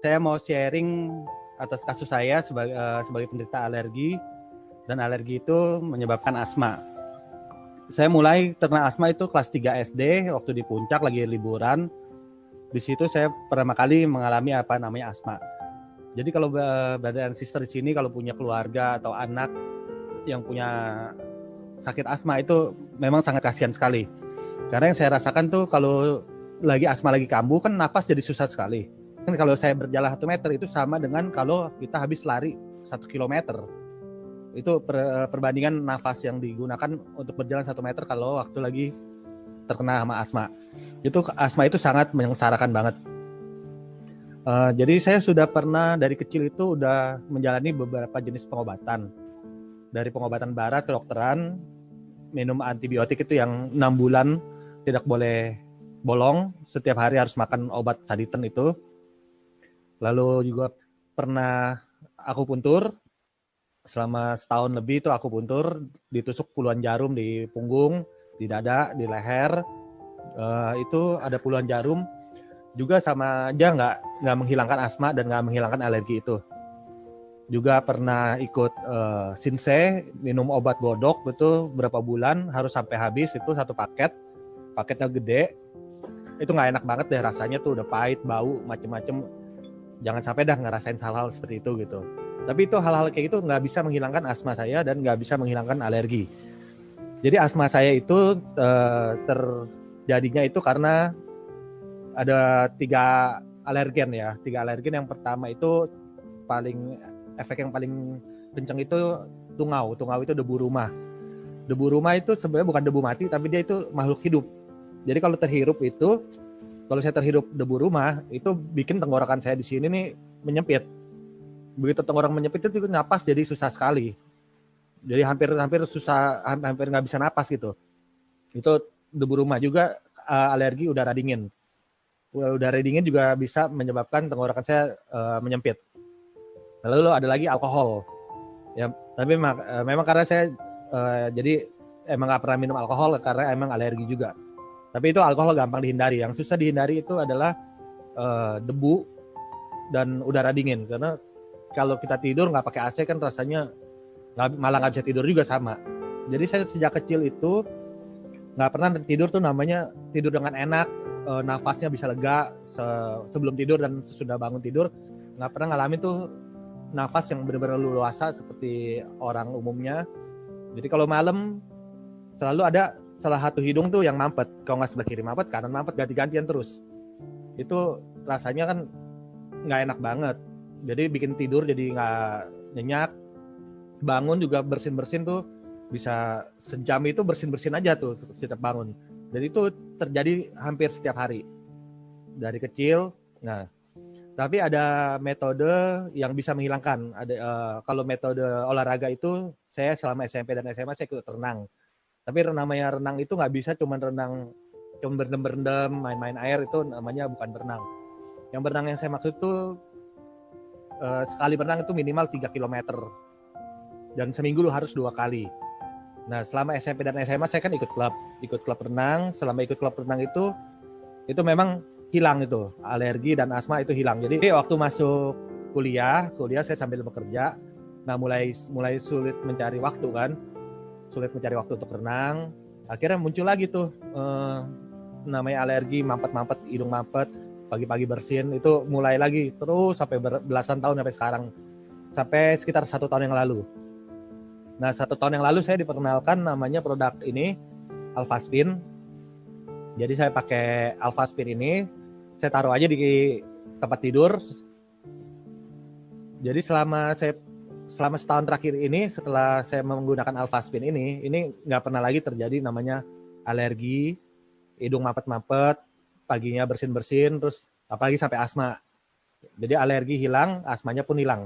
Saya mau sharing atas kasus saya sebagai penderita alergi, dan alergi itu menyebabkan asma. Saya mulai terkena asma itu kelas 3 SD waktu di puncak lagi liburan. Di situ saya pertama kali mengalami apa namanya asma. Jadi kalau brother and sister di sini kalau punya keluarga atau anak yang punya sakit asma itu memang sangat kasihan sekali. Karena yang saya rasakan tuh kalau lagi asma lagi kambuh kan napas jadi susah sekali. Kan kalau saya berjalan 1 meter itu sama dengan kalau kita habis lari 1 kilometer. Itu perbandingan nafas yang digunakan untuk berjalan 1 meter kalau waktu lagi terkena sama asma. Itu asma itu sangat menyengsarakan banget. Jadi saya sudah pernah dari kecil itu udah menjalani beberapa jenis pengobatan. Dari pengobatan barat kedokteran, minum antibiotik itu yang 6 bulan tidak boleh bolong, setiap hari harus makan obat Saditen itu. Lalu juga pernah akupuntur, selama setahun lebih itu akupuntur, ditusuk puluhan jarum di punggung, di dada, di leher. Itu ada puluhan jarum, juga sama aja nggak menghilangkan asma dan nggak menghilangkan alergi itu. Juga pernah ikut Sinse, minum obat godok itu berapa bulan, harus sampai habis itu 1 paket. Paketnya gede, itu nggak enak banget deh rasanya tuh, udah pahit, bau, macem-macem. Jangan sampai dah ngerasain hal-hal seperti itu gitu. Tapi itu hal-hal kayak gitu nggak bisa menghilangkan asma saya dan nggak bisa menghilangkan alergi. Jadi asma saya itu terjadinya itu karena ada 3 alergen ya. 3 alergen. Yang pertama itu efek yang paling kencang itu tungau. Tungau itu debu rumah. Debu rumah itu sebenarnya bukan debu mati, tapi dia itu makhluk hidup. Jadi kalau saya terhirup debu rumah, itu bikin tenggorokan saya di sini nih menyempit. Begitu tenggorokan menyempit itu napas jadi susah sekali. Jadi hampir nggak bisa napas gitu. Itu debu rumah. Juga alergi udara dingin. Udara dingin juga bisa menyebabkan tenggorokan saya menyempit. Lalu ada lagi alkohol. Ya, tapi memang karena saya jadi emang nggak pernah minum alkohol karena emang alergi juga. Tapi itu alkohol gampang dihindari. Yang susah dihindari itu adalah debu dan udara dingin. Karena kalau kita tidur nggak pakai AC kan rasanya malah nggak bisa tidur juga sama. Jadi saya sejak kecil itu nggak pernah tidur tuh namanya tidur dengan enak, nafasnya bisa lega sebelum tidur dan sesudah bangun tidur. Nggak pernah ngalamin tuh nafas yang benar-benar leluasa seperti orang umumnya. Jadi kalau malam selalu ada salah satu hidung tuh yang mampet. Kalau nggak sebelah kiri mampet, kanan mampet, ganti-gantian terus. Itu rasanya kan nggak enak banget. Jadi bikin tidur jadi nggak nyenyak. Bangun juga bersin-bersin tuh bisa sejam itu bersin-bersin aja tuh setiap bangun. Jadi itu terjadi hampir setiap hari dari kecil. Nah, tapi ada metode yang bisa menghilangkan. Kalau metode olahraga itu saya selama SMP dan SMA saya ikut renang. Tapi namanya renang itu nggak bisa cuma berendam-berendam, main-main air, itu namanya bukan berenang. Yang berenang yang saya maksud itu sekali berenang itu minimal 3 km. Dan seminggu lu harus 2 kali. Nah, selama SMP dan SMA saya kan ikut klub renang. Selama ikut klub renang itu memang hilang itu alergi dan asma itu hilang. Jadi waktu masuk kuliah saya sambil bekerja. Nah, mulai sulit mencari waktu untuk renang. Akhirnya muncul lagi tuh namanya alergi, mampet-mampet, hidung mampet, pagi-pagi bersin, itu mulai lagi terus sampai belasan tahun sampai sekarang, sampai sekitar 1 tahun yang lalu. Nah, 1 tahun yang lalu saya diperkenalkan namanya produk ini Alphaspin. Jadi saya pakai Alphaspin ini, saya taruh aja di tempat tidur. Jadi selama setahun terakhir ini, setelah saya menggunakan Alphaspin ini nggak pernah lagi terjadi namanya alergi, hidung mampet-mampet, paginya bersin-bersin, terus apalagi sampai asma. Jadi alergi hilang, asmanya pun hilang.